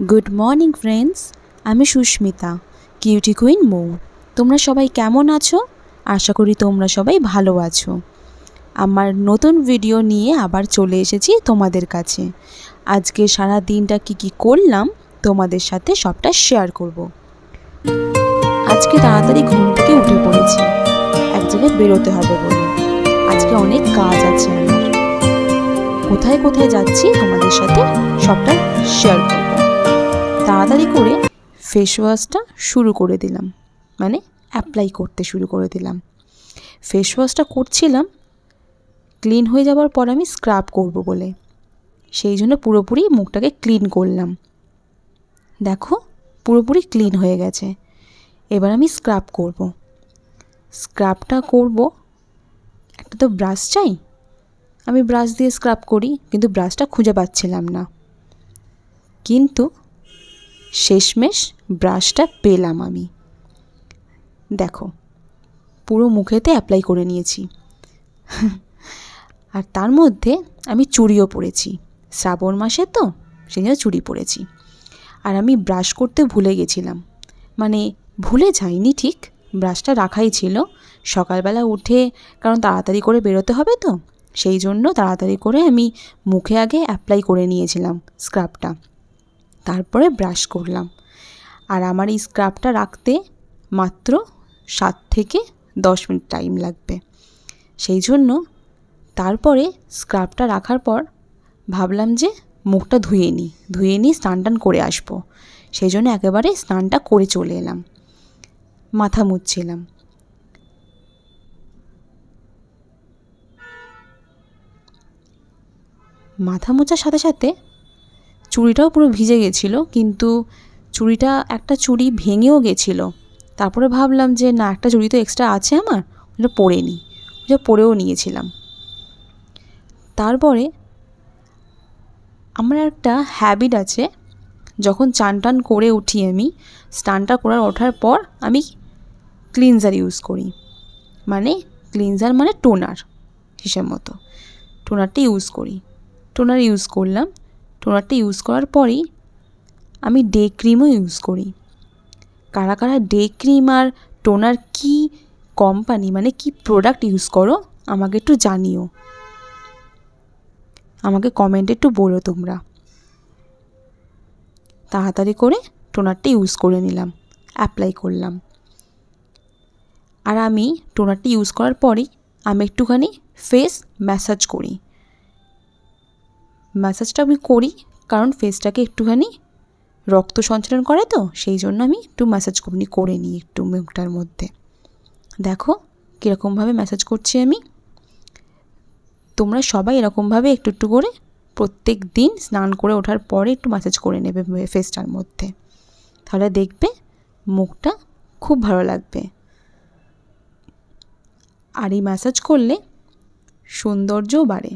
Good morning friends, আমি Susmita, cutie queen মৌ। তোমরা সবাই কেমন আছো? আশা করি তোমরা সবাই ভালো আছো। আমার নতুন ভিডিও নিয়ে আবার চলে এসেছি তোমাদের কাছে। আজকে সারা দিনটা কি করলাম তোমাদের সাথে সবটা শেয়ার করব। আজকে তাড়াতাড়ি ঘুম থেকে উঠে পড়েছি, এক জায়গায় বেরোতে হবে বলে। আজকে অনেক কাজ আছে আমার। কোথায় কোথায় যাচ্ছি তোমাদের সাথে সবটা শেয়ার করব। তাড়াতাড়ি করে ফেস ওয়াশটা শুরু করে দিলাম, মানে অ্যাপ্লাই করতে শুরু করে দিলাম। ফেস ওয়াশটা করছিলাম, ক্লিন হয়ে যাওয়ার পর আমি স্ক্রাব করব বলে, সেই জন্য পুরোপুরি মুখটাকে ক্লিন করলাম। দেখো পুরোপুরি ক্লিন হয়ে গেছে। এবার আমি স্ক্রাব করব। স্ক্রাবটা করব, একটা তো ব্রাশ চাই। আমি ব্রাশ দিয়ে স্ক্রাব করি, কিন্তু ব্রাশটা খুঁজে পাচ্ছিলাম না। কিন্তু শেষমেশ ব্রাশটা পেলাম আমি। দেখো পুরো মুখেতে অ্যাপ্লাই করে নিয়েছি। আর তার মধ্যে আমি চুড়িও পরেছি, শ্রাবণ মাসে তো সেই জন্য চুড়ি পরেছি। আর আমি ব্রাশ করতে ভুলে গেছিলাম, মানে ভুলে যাইনি ঠিক, ব্রাশটা রাখাই ছিল। সকালবেলা উঠে, কারণ তাড়াতাড়ি করে বেরোতে হবে তো, সেই জন্য তাড়াতাড়ি করে আমি মুখে আগে অ্যাপ্লাই করে নিয়েছিলাম স্ক্রাবটা, তারপরে ব্রাশ করলাম। আর আমার এই স্ক্রাবটা রাখতে মাত্র 7 থেকে 10 মিনিট টাইম লাগবে। সেই জন্য তারপরে স্ক্রাবটা রাখার পর ভাবলাম যে মুখটা ধুয়ে নিই স্নান টান করে আসবো। সেই জন্য একেবারে স্নানটা করে চলে এলাম। মাথা মুছছিলাম। মাথা মোছার সাথে সাথে চুড়িটাও পুরো ভিজে গেছিলো, কিন্তু চুড়িটা একটা চুড়ি ভেঙেও গেছিলো। তারপরে ভাবলাম যে না, একটা চুড়ি তো এক্সট্রা আছে আমার, ওটা পরে নিই। ওটা পরেও নিয়েছিলাম। তারপরে আমার একটা হ্যাবিট আছে, যখন চান টান করে উঠি আমি, স্নানটা ওঠার পর আমি ক্লিনজার ইউজ করি। মানে ক্লিনজার মানে টোনার হিসেব মতো, টোনারটা ইউজ করি। টোনার ইউজ করলাম। টোনারটা ইউজ করার পরেই আমি ডে ক্রিমও ইউজ করি। কারা কারা ডে ক্রিম আর টোনার কি কোম্পানি, মানে কি প্রোডাক্ট ইউজ করো আমাকে একটু জানিও, আমাকে কমেন্টে একটু বলো তোমরা। তাড়াতাড়ি করে টোনারটা ইউজ করে নিলাম, অ্যাপ্লাই করলাম। আর আমি টোনারটা ইউজ করার পরেই আমি একটুখানি ফেস ম্যাসাজ করি। ম্যাসাজটা আমি করি কারণ ফেসটাকে একটুখানি রক্ত সঞ্চালন করে তো, সেই জন্য আমি একটু ম্যাসাজ করে নিই একটু মুখটার মধ্যে। দেখো কীরকমভাবে ম্যাসাজ করছি আমি। তোমরা সবাই এরকমভাবে একটু একটু করে প্রত্যেক দিন স্নান করে ওঠার পরে একটু ম্যাসাজ করে নেবে ফেসটার মধ্যে, তাহলে দেখবে মুখটা খুব ভালো লাগবে। আর এই ম্যাসাজ করলে সৌন্দর্যও বাড়ে।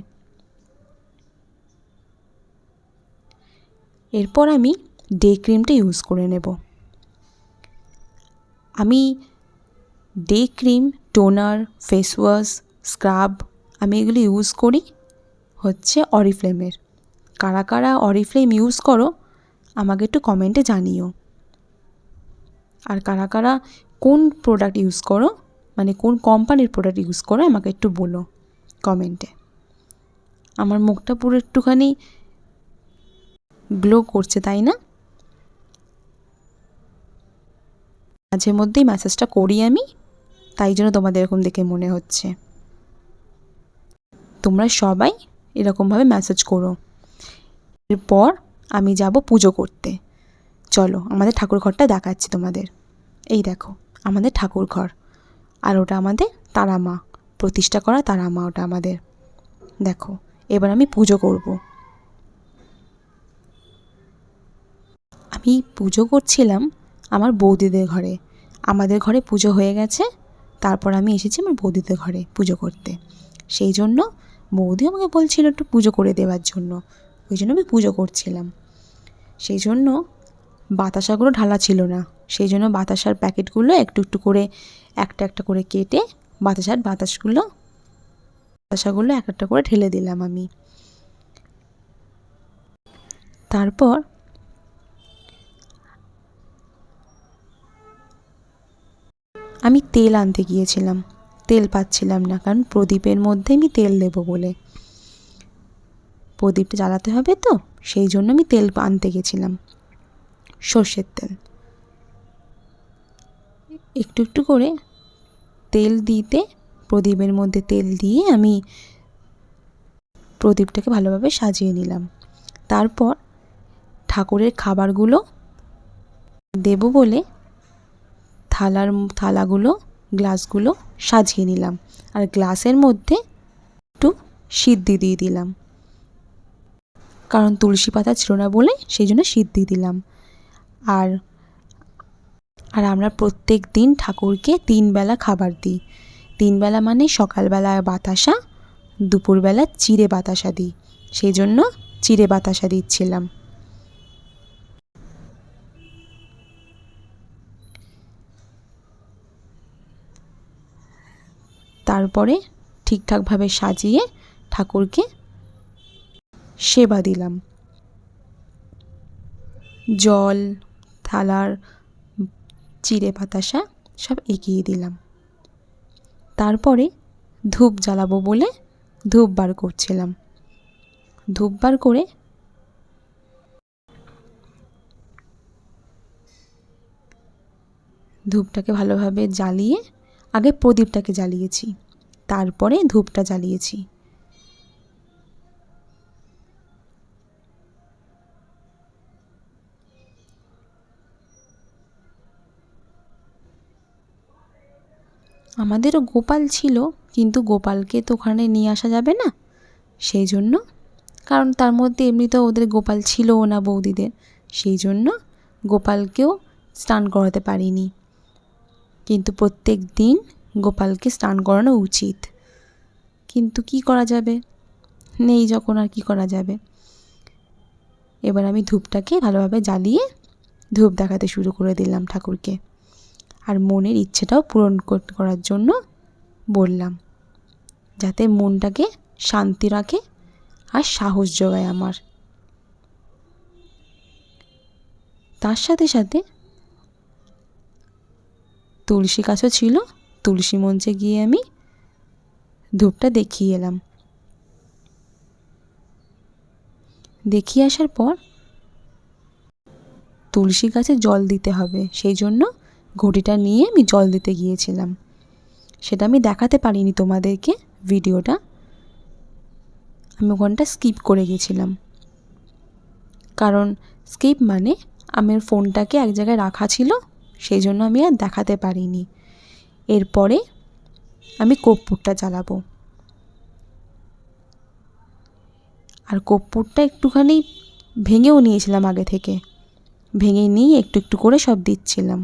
এরপর আমি ডে ক্রিমটা ইউজ করে নেব। আমি day cream, toner, face wash, scrub আমি এগুলো ইউজ করি হচ্ছে অরিফ্লেমের। কারা কারা অরিফ্লেম ইউজ করো আমাকে একটু কমেন্টে জানিও। আর কারা কারা কোন প্রোডাক্ট ইউজ করো, মানে কোন কোম্পানির প্রোডাক্ট ইউজ করো আমাকে একটু বলো কমেন্টে। আমার মুখটা পুরো একটুখানি গ্লো করছে, তাই না? মাঝে মধ্যেই ম্যাসাজটা করি আমি, তাই জন্য তোমাদের এরকম দেখে মনে হচ্ছে। তোমরা সবাই এরকমভাবে ম্যাসাজ করো। এরপর আমি যাব পুজো করতে। চলো আমাদের ঠাকুর ঘরটা দেখাচ্ছি তোমাদের। এই দেখো আমাদের ঠাকুর ঘর, আর ওটা আমাদের তারা মা, প্রতিষ্ঠা করা তারা মা ওটা আমাদের। দেখো এবার আমি পুজো করব। আমি পুজো করছিলাম আমার বৌদিদের ঘরে। আমাদের ঘরে পুজো হয়ে গেছে, তারপর আমি এসেছি আমার বৌদিদের ঘরে পুজো করতে। সেই জন্য বৌদি আমাকে বলছিল একটু পুজো করে দেওয়ার জন্য, ওই জন্য আমি পুজো করছিলাম। সেই জন্য বাতাসাগুলো ঢালা ছিল না, সেই জন্য বাতাসার প্যাকেটগুলো একটু একটু করে একটা একটা করে কেটে বাতাসাগুলো এক একটা করে ঢেলে দিলাম আমি। তারপর আমি তেল আনতে গিয়েছিলাম, তেল পাচ্ছিলাম না, কারণ প্রদীপের মধ্যে আমি তেল দেবো বলে, প্রদীপটা জ্বালাতে হবে তো, সেই জন্য আমি তেল আনতে গেছিলাম, সর্ষের তেল। একটু একটু করে তেল দিতে, প্রদীপের মধ্যে তেল দিয়ে আমি প্রদীপটাকে ভালোভাবে সাজিয়ে নিলাম। তারপর ঠাকুরের খাবারগুলো দেব বলে থালাগুলো, গ্লাসগুলো সাজিয়ে নিলাম, আর গ্লাসের মধ্যে একটু সিদ্ধি দিয়ে দিলাম, কারণ তুলসী পাতা ছিল না বলে সেই জন্য সিদ্ধি দিলাম। আর আমরা প্রত্যেক দিন ঠাকুরকে 3 বেলা খাবার দিই। 3 বেলা মানে সকালবেলা বাতাসা, দুপুরবেলা চিড়ে বাতাসা দিই, সেই জন্য চিড়ে বাতাসা দিচ্ছিলাম। তারপরে ঠিকঠাকভাবে সাজিয়ে ঠাকুরকে সেবা দিলাম। জল, থালার চিড়ে বাতাসা সব এগিয়ে দিলাম। তারপরে ধূপ জ্বালাবো বলে ধূপ বার করছিলাম। ধূপ বার করে ধূপটাকে ভালোভাবে জ্বালিয়ে, আগে প্রদীপটাকে জ্বালিয়েছি, তারপরে ধূপটা জ্বালিয়েছি। আমাদেরও গোপাল ছিল, কিন্তু গোপালকে তো ওখানে নিয়ে আসা যাবে না, সেই জন্য, কারণ তার মধ্যে এমনিতেও ওদের গোপাল ছিলও না বৌদিদের, সেই জন্য গোপালকেও স্নান করাতে পারিনি। কিন্তু প্রত্যেক দিন গোপালকে স্নান করানো উচিত, কিন্তু কি করা যাবে, নেই যখন আর কি করা যাবে। এবার আমি ধূপটাকে ভালোভাবে জ্বালিয়ে ধূপ দেখাতে শুরু করে দিলাম ঠাকুরকে, আর মনের ইচ্ছেটাও পূরণ করার জন্য বললাম, যাতে মনটাকে শান্তি রাখে আর সাহস যোগায় আমার। তার সাথে সাথে তুলসী গাছও ছিল, তুলসী মঞ্চে গিয়ে আমি ধূপটা দেখিয়ে এলাম। দেখিয়ে আসার পর তুলসী গাছে জল দিতে হবে, সেই জন্য ঘটিটা নিয়ে আমি জল দিতে গিয়েছিলাম। সেটা আমি দেখাতে পারিনি তোমাদেরকে, ভিডিওটা আমি ওখানটা স্কিপ করে গেছিলাম, কারণ স্কিপ মানে আমার ফোনটাকে এক জায়গায় রাখা ছিল, সেই জন্য আমি আর দেখাতে পারিনি। এরপরে আমি কর্পূরটা জ্বালাবো, আর কর্পূরটা একটুখানি ভেঙেও নিয়েছিলাম আগে থেকে, ভেঙে নিয়ে একটু একটু করে সব দিচ্ছিলাম।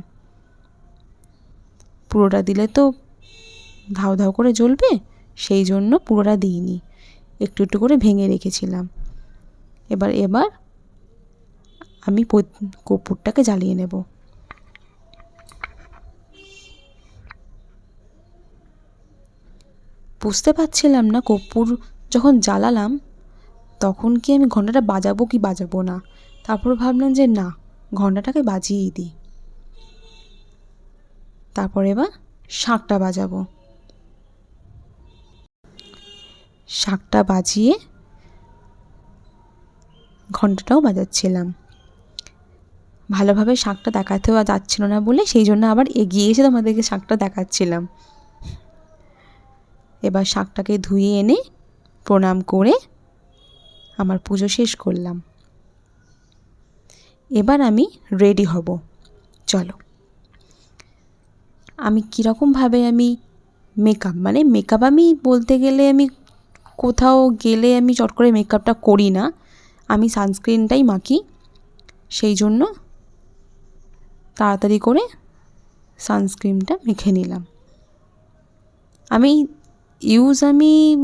পুরোটা দিলে তো ধাউ ধাউ করে জ্বলবে, সেই জন্য পুরোটা দিইনি, একটু একটু করে ভেঙে রেখেছিলাম। এবার আমি কর্পূরটাকে জ্বালিয়ে নেব। বুঝতে পারছিলাম না কর্পূর যখন জ্বালালাম তখন কি আমি ঘণ্টাটা বাজাবো কি বাজাবো না, তারপর ভাবলাম যে না, ঘণ্টাটাকে বাজিয়েই দিই। তারপর এবার শাঁখটা বাজাবো, শাঁখটা বাজিয়ে ঘণ্টাটাও বাজাচ্ছিলাম। ভালোভাবে শাঁখটা দেখাতেও যাচ্ছিল না বলে সেই জন্য আবার এগিয়ে এসে তোমাদেরকে শাঁখটা দেখাচ্ছিলাম। এবার শাঁখটাকে ধুয়ে এনে প্রণাম করে আমার পুজো শেষ করলাম। এবার আমি রেডি হব, চলো। আমি কীরকমভাবে আমি মেকআপ আমি বলতে গেলে আমি কোথাও গেলে আমি চট করে মেকআপটা করি না, আমি সানস্ক্রিনটাই মাখি, সেই জন্য তাড়াতাড়ি করে সানস্ক্রিনটা মেখে নিলাম। আমি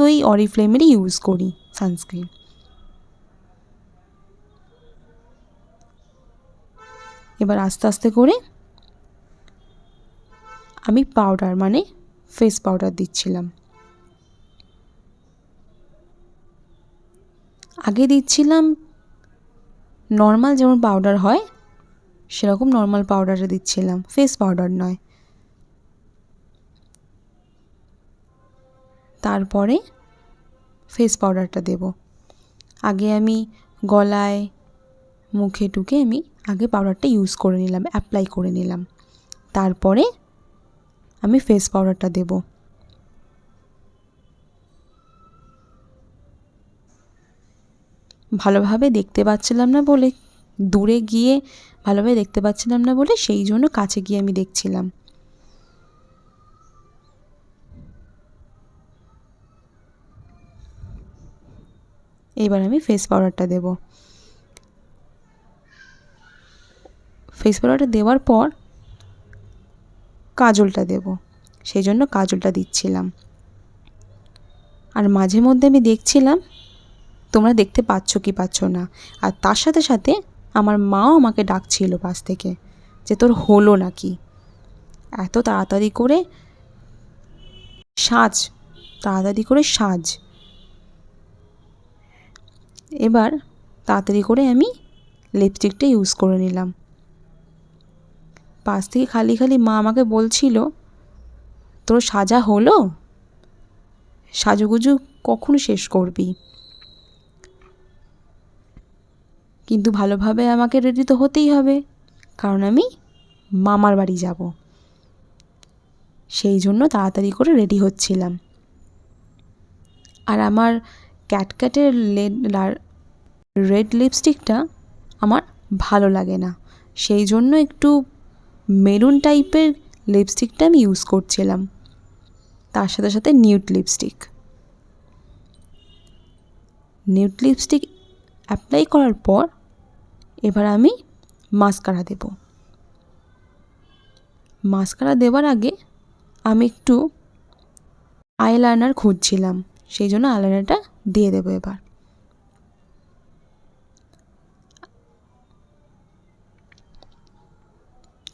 ওই অরিফ্লেমেরই ইউজ করি সানস্ক্রিন। এবার আস্তে আস্তে করে আমি পাউডার মানে ফেস পাউডার দিচ্ছিলাম। আগে দিচ্ছিলাম নর্মাল যেমন পাউডার হয় সেরকম নর্মাল পাউডারে দিচ্ছিলাম, ফেস পাউডার নয়। তারপরে ফেস পাউডারটা দেব। আগে আমি গলায় মুখে টুকে আমি আগে পাউডারটা ইউজ করে নিলাম, অ্যাপ্লাই করে নিলাম। তারপরে আমি ফেস পাউডারটা দেব। ভালোভাবে দেখতে পাচ্ছিলাম না বলে, দূরে গিয়ে ভালোভাবে দেখতে পাচ্ছিলাম না বলে সেই জন্য কাছে গিয়ে আমি দেখছিলাম। এবার আমি ফেস পাউডারটা দেব। ফেস পাউডারটা দেওয়ার পর কাজলটা দেব, সেই জন্য কাজলটা দিচ্ছিলাম। আর মাঝে মধ্যে আমি দেখছিলাম তোমরা দেখতে পাচ্ছ কি পাচ্ছ না। আর তার সাথে সাথে আমার মাও আমাকে ডাকছিল পাশ থেকে যে তোর হলো নাকি, এত তাড়াতাড়ি করে সাজ, তাড়াতাড়ি করে সাজ। এবার তাড়াতাড়ি করে আমি লিপস্টিকটা ইউজ করে নিলাম। পাশ থেকে খালি খালি মা আমাকে বলছিল তোর সাজা হলো, সাজুগুজু কখন শেষ করবি? কিন্তু ভালোভাবে আমাকে রেডি তো হতেই হবে, কারণ আমি মামার বাড়ি যাব। সেই জন্য তাড়াতাড়ি করে রেডি হচ্ছিলাম। আর আমার ক্যাটক্যাটের রেড লিপস্টিকটা আমার ভালো লাগে না, সেই জন্য একটু মেরুন টাইপের লিপস্টিকটা আমি ইউজ করছিলাম, তার সাথে সাথে নিউড লিপস্টিক অ্যাপ্লাই করার পর এবার আমি মাস্কারা দেব। মাস্কারা দেওয়ার আগে আমি একটু আইলাইনার খুঁজছিলাম, সেই জন্য আইলাইনারটা দিয়ে দেবো। এবার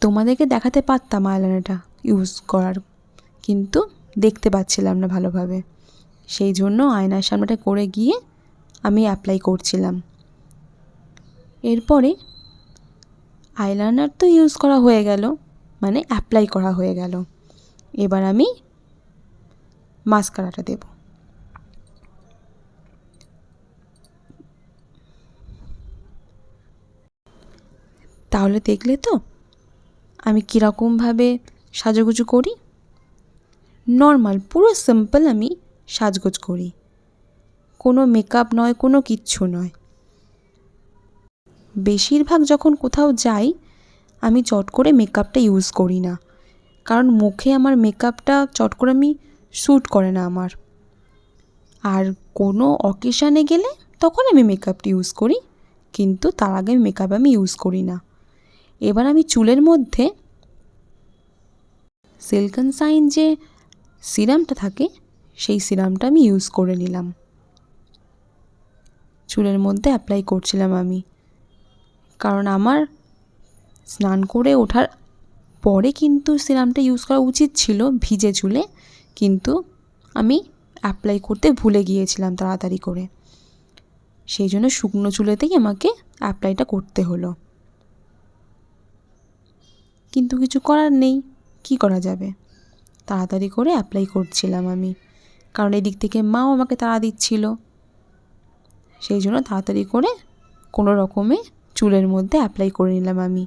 তোমাদেরকে দেখাতে পারতাম আইলাইনারটা ইউজ করার, কিন্তু দেখতে পাচ্ছিলাম না ভালোভাবে, সেই জন্য আয়নার সামনেটা করে গিয়ে আমি অ্যাপ্লাই করছিলাম। এরপরে আইলাইনার তো ইউজ করা হয়ে গেল, মানে অ্যাপ্লাই করা হয়ে গেল। এবার আমি মাস্কারাটা দেব। তাহলে দেখলে তো আমি কীরকমভাবে সাজুগুজু করি। নর্মাল পুরো সিম্পল আমি সাজগোজ করি, কোনো মেকআপ নয়, কোনো কিচ্ছু নয়। বেশিরভাগ যখন কোথাও যাই আমি চট করে মেকআপটা ইউজ করি না, কারণ মুখে আমার মেকআপটা চট করে আমি শ্যুট করে না আমার। আর কোনো অকেশানে গেলে তখন আমি মেকআপটা ইউজ করি, কিন্তু তার আগে মেকআপ আমি ইউজ করি না। এবার আমি চুলের মধ্যে সিল্ক অ্যান্ড শাইন যে সিরামটা থাকে সেই সিরামটা আমি ইউজ করে নিলাম, চুলের মধ্যে অ্যাপ্লাই করছিলাম আমি। কারণ আমার স্নান করে ওঠার পরে কিন্তু সিরামটা ইউজ করা উচিত ছিল ভিজে চুলে, কিন্তু আমি অ্যাপ্লাই করতে ভুলে গিয়েছিলাম তাড়াতাড়ি করে, সেই জন্য শুকনো চুলেতেই আমাকে অ্যাপ্লাইটা করতে হলো। কিন্তু কিছু করার নেই, কি করা যাবে, তাড়াতাড়ি করে অ্যাপ্লাই করছিলাম আমি, কারণ এদিক থেকে মাও আমাকে তাড়া দিচ্ছিল। সেই জন্য তাড়াতাড়ি করে কোনো রকমে চুলের মধ্যে অ্যাপ্লাই করে নিলাম আমি।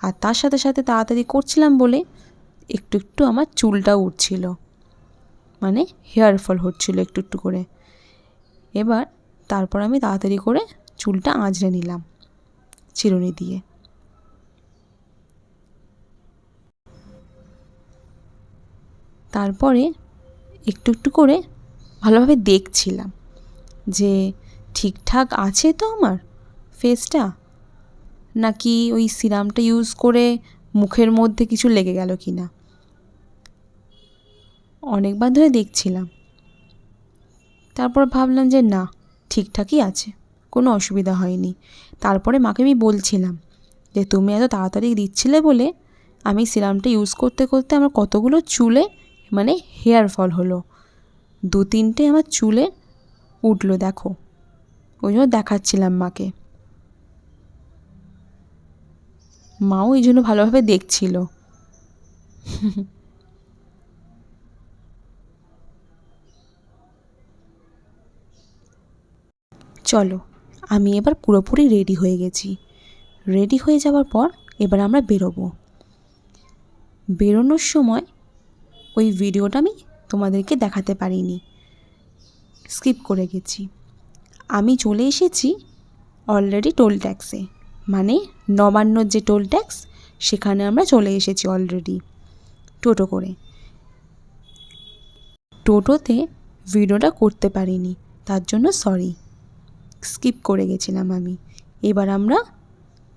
আর তার সাথে সাথে তাড়াতাড়ি করছিলাম বলে একটু একটু আমার চুলটাও উঠছিল, মানে হেয়ার ফল হচ্ছিলো একটু একটু করে। এবার তারপর আমি তাড়াতাড়ি করে চুলটা আঁচড়ে নিলাম চিরুনি দিয়ে। তারপরে একটু একটু করে ভালোভাবে দেখছিলাম যে ঠিকঠাক আছে তো আমার ফেসটা, নাকি ওই সিরামটা ইউজ করে মুখের মধ্যে কিছু লেগে গেল কি না। অনেকবার ধরে দেখছিলাম, তারপর ভাবলাম যে না, ঠিকঠাকই আছে, কোনো অসুবিধা হয়নি। তারপরে মাকে আমি বলছিলাম যে তুমি এত তাড়াতাড়ি দিচ্ছিলে বলে আমি সিরামটা ইউজ করতে করতে আমার কতগুলো চুলে মানে হেয়ার ফল হলো, 2-3টে আমার চুলে উঠলো দেখো, ওই জন্য দেখাচ্ছিলাম মাকে। মাও এই জন্য ভালোভাবে দেখছিল। চলো, আমি এবার পুরোপুরি রেডি হয়ে গেছি। রেডি হয়ে যাওয়ার পর এবার আমরা বেরোবো। বেরোনোর সময় ওই ভিডিওটা আমি তোমাদেরকে দেখাতে পারিনি, স্কিপ করে গেছি। আমি চলে এসেছি অলরেডি টোল ট্যাক্সে, মানে নবান্নর যে টোল ট্যাক্স সেখানে আমরা চলে এসেছি অলরেডি টোটো করে। টোটোতে ভিডিওটা করতে পারিনি, তার জন্য সরি, স্কিপ করে গেছিলাম আমি। এবার আমরা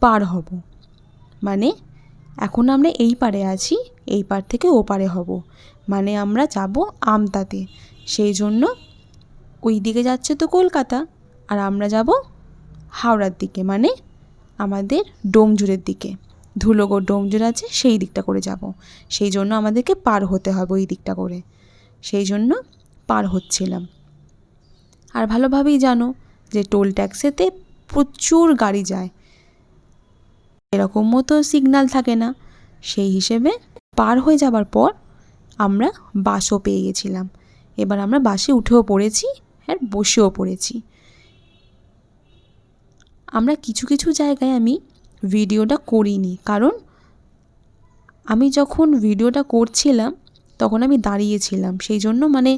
পার হব, মানে এখন আমরা এই পারে আছি, এই পার থেকে ও পারে হব, মানে আমরা যাব আমতাতে। সেই জন্য ওই দিকে যাচ্ছে তো কলকাতা, আর আমরা যাব হাওড়ার দিকে, মানে আমাদের ডোমজুড়ের দিকে। ধুলোগড় ডোমজুড় আছে, সেই দিকটা করে যাব। সেই জন্য আমাদেরকে পার হতে হবে ওই দিকটা করে, সেই জন্য পার হচ্ছিলাম। আর ভালোভাবেই জানো যে টোল ট্যাক্সেতে প্রচুর গাড়ি যায়, এরকম মতো সিগন্যাল থাকে না। সেই হিসেবে পার হয়ে যাবার পর আমরা বাসও পেয়ে গেছিলাম। এবার আমরা বাসে উঠেও পড়েছি আর বসেও পড়েছি। আমরা কিছু কিছু জায়গায় আমি ভিডিওটা করিনি, কারণ আমি যখন ভিডিওটা করছিলাম তখন আমি দাঁড়িয়েছিলাম, সেই জন্য মানে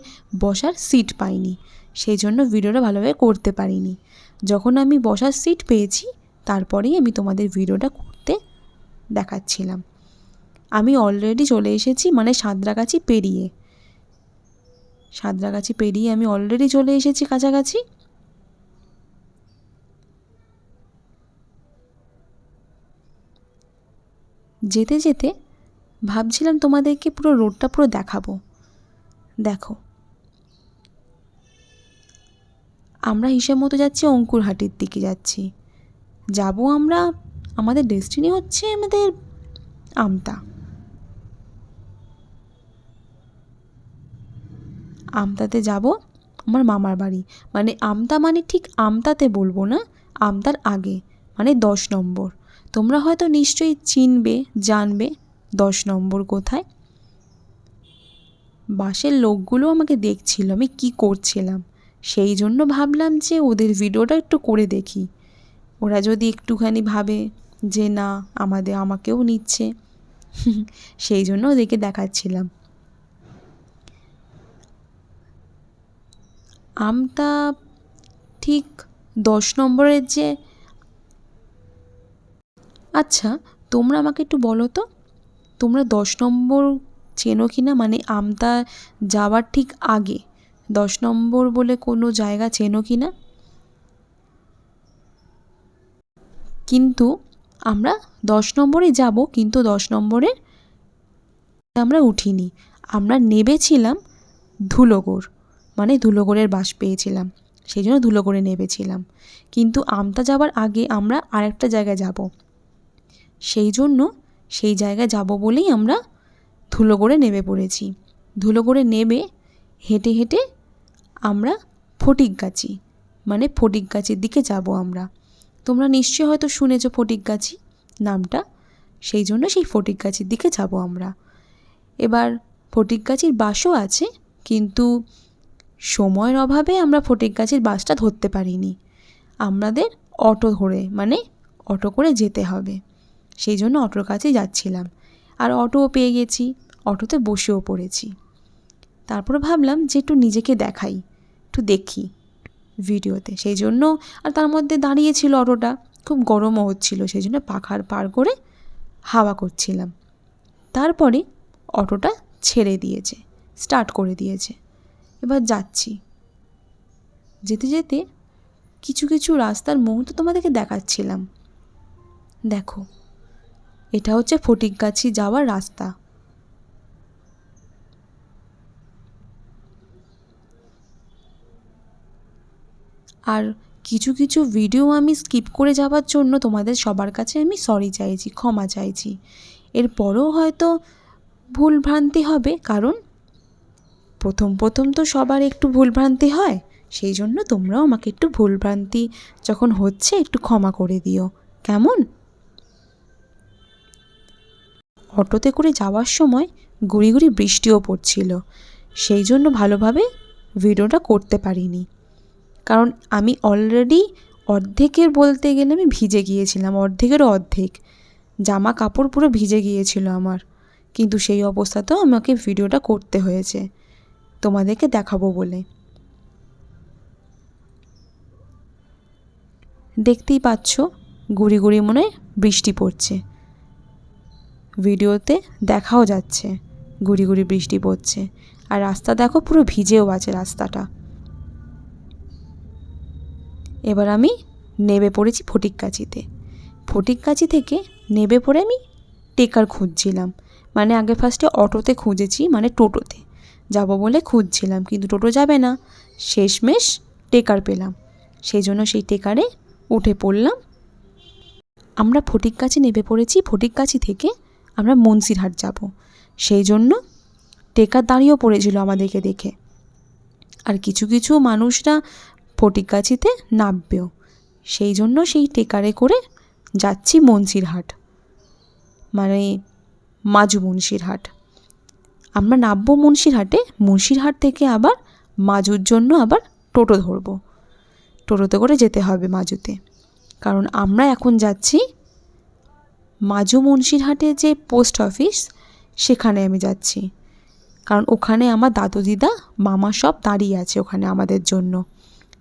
বসার সিট পাইনি, সেই জন্য ভিডিওটা ভালোভাবে করতে পারিনি। যখন আমি বসার সিট পেয়েছি তারপরেই আমি তোমাদের ভিডিওটা করতে দেখাচ্ছিলাম। আমি অলরেডি চলে এসেছি, মানে সাঁতরাগাছি পেরিয়ে আমি অলরেডি চলে এসেছি কাছাকাছি। যেতে যেতে ভাবছিলাম তোমাদেরকে পুরো রোডটা পুরো দেখাবো। দেখো, আমরা হিসেব মতো যাচ্ছি অঙ্কুরহাটির দিকে যাচ্ছি। যাব আমরা, আমাদের ডেস্টিনি হচ্ছে আমাদের আমতা। আমতাতে যাব আমার মামার বাড়ি, মানে আমতা মানে ঠিক আমতাতে বলবো না, আমতার আগে, মানে 10 নম্বর। তোমরা হয়তো নিশ্চয়ই চিনবে, জানবে 10 নম্বর কোথায়। বাসের লোকগুলো আমাকে দেখছিল আমি কি করছিলাম, সেই জন্য ভাবলাম যে ওদের ভিডিওটা একটু করে দেখি। ওরা যদি একটুখানি ভাবে যে না আমাকেও নিচ্ছে, সেই জন্য ওদেরকে দেখাচ্ছিলাম। আমতা ঠিক 10 নম্বরের যে, আচ্ছা তোমরা আমাকে একটু বলো তো, তোমরা 10 নম্বর চেনো কি না? মানে আমতা যাওয়ার ঠিক আগে 10 নম্বর বলে কোনো জায়গা চেনো কি না? কিন্তু আমরা 10 নম্বরে যাব, কিন্তু 10 নম্বরে আমরা উঠিনি, আমরা নেবেছিলাম ধুলোগড়, মানে ধুলোগড়ের বাস পেয়েছিলাম, সেই জন্য ধুলোগড়ে নেবেছিলাম। কিন্তু আমতা যাওয়ার আগে আমরা আরেকটা জায়গায় যাব, সেই জন্য সেই জায়গায় যাব বলেই আমরা ধুলোগড়ে নেমে পড়েছি। ধুলোগড়ে নেমে হেঁটে হেঁটে আমরা ফটিকগাছি, মানে ফটিকগাছির দিকে যাব আমরা। তোমরা নিশ্চয়ই হয়তো শুনেছো ফটিকগাছি নামটা, সেই জন্য সেই ফটিকগাছির দিকে যাব আমরা। এবার ফটিকগাছির বাসও আছে, কিন্তু সময়ের অভাবে আমরা ফটিকগাছির বাসটা ধরতে পারিনি। আমাদের অটো ধরে, মানে অটো করে যেতে হবে, সেই জন্য অটোর কাছেই যাচ্ছিলাম। আর অটোও পেয়ে গেছি, অটোতে বসেও পড়েছি। তারপরে ভাবলাম যে একটু নিজেকে দেখাই, একটু দেখি ভিডিওতে, সেই জন্য। আর তার মধ্যে দাঁড়িয়েছিল অটোটা, খুব গরমও হচ্ছিল, সেই জন্য পাখার পার করে হাওয়া করছিলাম। তারপরে অটোটা ছেড়ে দিয়েছে, স্টার্ট করে দিয়েছে। এবার যাচ্ছি, যেতে যেতে কিছু কিছু রাস্তার মুহূর্ত তোমাদেরকে দেখাচ্ছিলাম। দেখো, এটা হচ্ছে ফটিকগাছি যাওয়ার রাস্তা। আর কিছু কিছু ভিডিও আমি স্কিপ করে যাওয়ার জন্য তোমাদের সবার কাছে আমি সরি চাইছি, ক্ষমা চাইছি। এরপরেও হয়তো ভুলভ্রান্তি হবে, কারণ প্রথম তো সবার একটু ভুলভ্রান্তি হয়, সেই জন্য তোমরাও আমাকে একটু ভুলভ্রান্তি যখন হচ্ছে একটু ক্ষমা করে দিও, কেমন? অটোতে করে যাওয়ার সময় গুঁড়ি গুঁড়ি বৃষ্টিও পড়ছিল, সেই জন্য ভালোভাবে ভিডিওটা করতে পারিনি, কারণ আমি অলরেডি অর্ধেকের বলতে গেলে আমি ভিজে গিয়েছিলাম, অর্ধেকেরও অর্ধেক। জামা কাপড় পুরো ভিজে গিয়েছিল আমার, কিন্তু সেই অবস্থাতেও আমাকে ভিডিওটা করতে হয়েছে তোমাদেরকে দেখাবো বলে। দেখতেই পাচ্ছ গুড়ি গুড়ি মনে বৃষ্টি পড়ছে, ভিডিওতে দেখাও যাচ্ছে গুড়ি গুড়ি বৃষ্টি পড়ছে। আর রাস্তা দেখো পুরো ভিজেও আছে রাস্তাটা। এবার আমি নেমে পড়েছি ফটিকগাছিতে। ফটিকগাছি থেকে নেমে পড়ে আমি টেকার খুঁজছিলাম, মানে আগে ফার্স্টে অটোতে খুঁজেছি, মানে টোটোতে যাব বলে খুঁজছিলাম, কিন্তু টোটো যাবে না। শেষমেশ টেকার পেলাম, সেই জন্য সেই টেকারে উঠে পড়লাম। আমরা ফটিকগাছি নেমে পড়েছি, ফটিকগাছি থেকে আমরা মুন্সিরহাট যাব, সেই জন্য টেকার দাঁড়িয়েও পড়েছিল আমাদেরকে দেখে। আর কিছু কিছু মানুষরা ফটিকগাছিতে নামবেও, সেই জন্য সেই টেকারে করে যাচ্ছি মুন্সিরহাট, মানে মাজু মুন্সিরহাট। আমরা নামবো মুন্সিরহাটে, মুন্সিরহাট থেকে আবার মাজুর জন্য আবার টোটো ধরবো, টোটোতে করে যেতে হবে মাজুতে। কারণ আমরা এখন যাচ্ছি মাজু মুন্সিরহাটে যে পোস্ট অফিস, সেখানে আমি যাচ্ছি। কারণ ওখানে আমার দাদু দিদা মামা সব দাঁড়িয়ে আছে ওখানে আমাদের জন্য,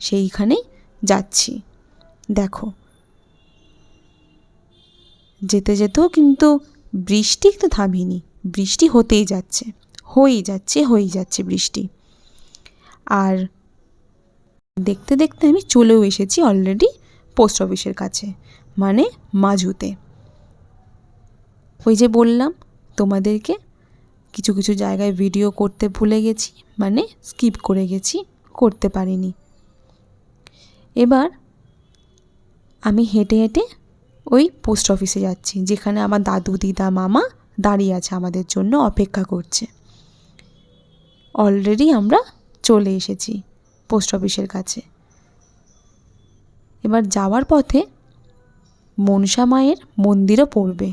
সেইখানেই যাচ্ছি। দেখো যেতে যেতেও কিন্তু বৃষ্টি তো থামেনি, বৃষ্টি হতেই যাচ্ছে বৃষ্টি। আর দেখতে দেখতে আমি চলেও এসেছি অলরেডি পোস্ট অফিসের কাছে, মানে মাজুতে। ওই যে বললাম তোমাদেরকে কিছু কিছু জায়গায় ভিডিও করতে ভুলে গেছি, মানে স্কিপ করে গেছি, করতে পারিনি। এবার আমি হেঁটে হেঁটে ওই পোস্ট অফিসে যাচ্ছি, যেখানে আমার দাদু দিদা মামা দাঁড়িয়ে আছে আমাদের জন্য, অপেক্ষা করছে। অলরেডি আমরা চলে এসেছি পোস্ট অফিসের কাছে। এবার যাওয়ার পথে মনসা মায়ের মন্দিরও পড়বে।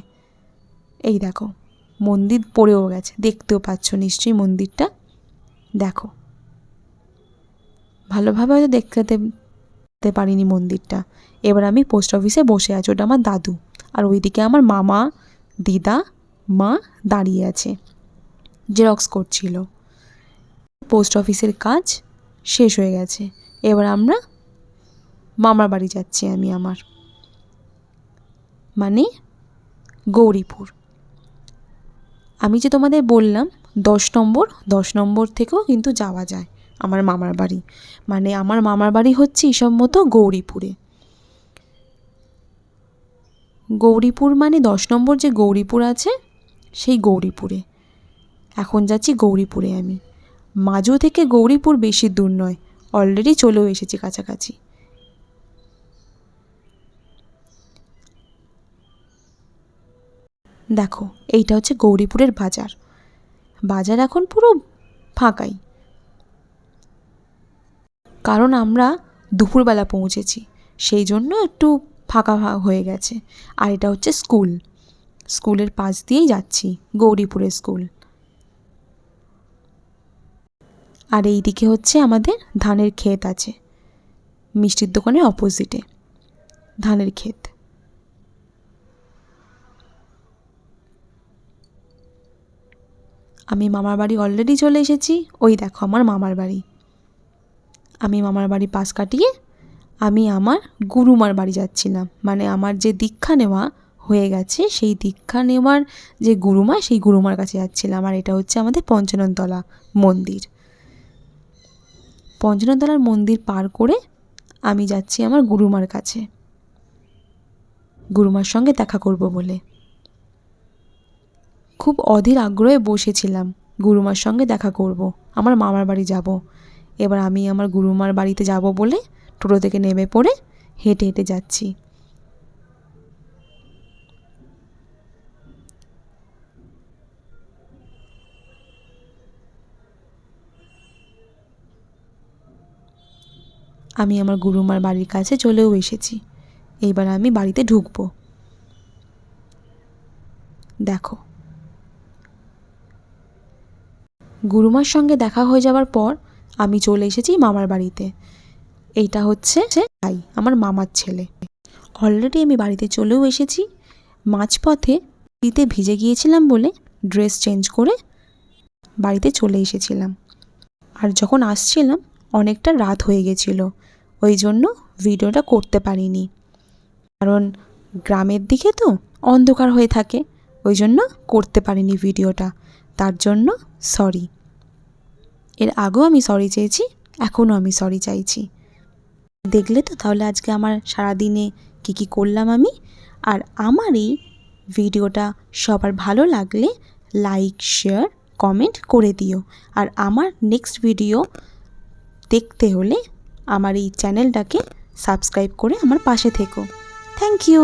এই দেখো মন্দির পড়েও গেছে, দেখতেও পাচ্ছ নিশ্চয়ই মন্দিরটা। দেখো ভালোভাবে হয়তো দেখতে পারিনি মন্দিরটা। এবার আমি পোস্ট অফিসে বসে আছি, ওটা আমার দাদু, আর ওইদিকে আমার মামা দিদা মা দাঁড়িয়ে আছে, জেরক্স করছিল। পোস্ট অফিসের কাজ শেষ হয়ে গেছে, এবার আমরা মামার বাড়ি যাচ্ছি। আমি আমার মানে গৌরীপুর। আমি যে তোমাদের বললাম 10 নম্বর থেকেও কিন্তু যাওয়া যায় আমার মামার বাড়ি, মানে আমার মামার বাড়ি হচ্ছে হিসাব মতো গৌরীপুরে। গৌরীপুর মানে 10 নম্বর যে গৌরীপুর আছে, সেই গৌরীপুরে এখন যাচ্ছি। গৌরীপুরে আমি, মাজু থেকে গৌরীপুর বেশি দূর নয়, অলরেডি চলেও এসেছি কাছাকাছি। দেখো এইটা হচ্ছে গৌরীপুরের বাজার। বাজার এখন পুরো ফাঁকাই, কারণ আমরা দুপুরবেলা পৌঁছেছি, সেই জন্য একটু ফাঁকা হয়ে গেছে। আর এটা হচ্ছে স্কুলের পাশ দিয়েই যাচ্ছি, গৌরীপুরের স্কুল। আর এই দিকে হচ্ছে আমাদের ধানের ক্ষেত আছে, মিষ্টির দোকানের অপোজিটে ধানের ক্ষেত। আমি মামার বাড়ি অলরেডি চলে এসেছি, ওই দেখো আমার মামার বাড়ি। আমি মামার বাড়ি পাশ কাটিয়ে আমি আমার গুরুমার বাড়ি যাচ্ছিলাম, মানে আমার যে দীক্ষা নেওয়া হয়ে গেছে সেই দীক্ষা নেওয়ার যে গুরুমা, সেই গুরুমার কাছে যাচ্ছিলাম। আর এটা হচ্ছে আমাদের পঞ্চাননতলা মন্দির। পঞ্চাননতলার মন্দির পার করে আমি যাচ্ছি আমার গুরুমার কাছে, গুরুমার সঙ্গে দেখা করব বলে। খুব অধীর আগ্রহে বসেছিলাম গুরুমার সঙ্গে দেখা করব, আমার মামার বাড়ি যাব। এবার আমি আমার গুরুমার বাড়িতে যাব বলে টোটো থেকে নেমে পড়ে হেঁটে হেঁটে যাচ্ছি। আমি আমার গুরুমার বাড়ির কাছে চলেও এসেছি, এইবার আমি বাড়িতে ঢুকবো। দেখো গুরুমার সঙ্গে দেখা হয়ে যাওয়ার পর আমি চলে এসেছি মামার বাড়িতে। এইটা হচ্ছে ভাই, আমার মামার ছেলে। অলরেডি আমি বাড়িতে চলেও এসেছি। মাঝপথে নদীতে ভিজে গিয়েছিলাম বলে ড্রেস চেঞ্জ করে বাড়িতে চলে এসেছিলাম। আর যখন আসছিলাম অনেকটা রাত হয়ে গেছিল, ওই জন্য ভিডিওটা করতে পারিনি। কারণ গ্রামের দিকে তো অন্ধকার হয়ে থাকে, ওই জন্য করতে পারিনি ভিডিওটা। তার জন্য সরি। এর আগেও আমি সরি চেয়েছি, এখনও আমি সরি চাইছি। দেখলে তো তাহলে আজকে আমার সারাদিনে কী করলাম আমি। আর আমার এই ভিডিওটা সবার ভালো লাগলে লাইক, শেয়ার, কমেন্ট করে দিও। আর আমার নেক্সট ভিডিও দেখতে হলে আমার এই চ্যানেলটাকে সাবস্ক্রাইব করে আমার পাশে থেকো। Thank you.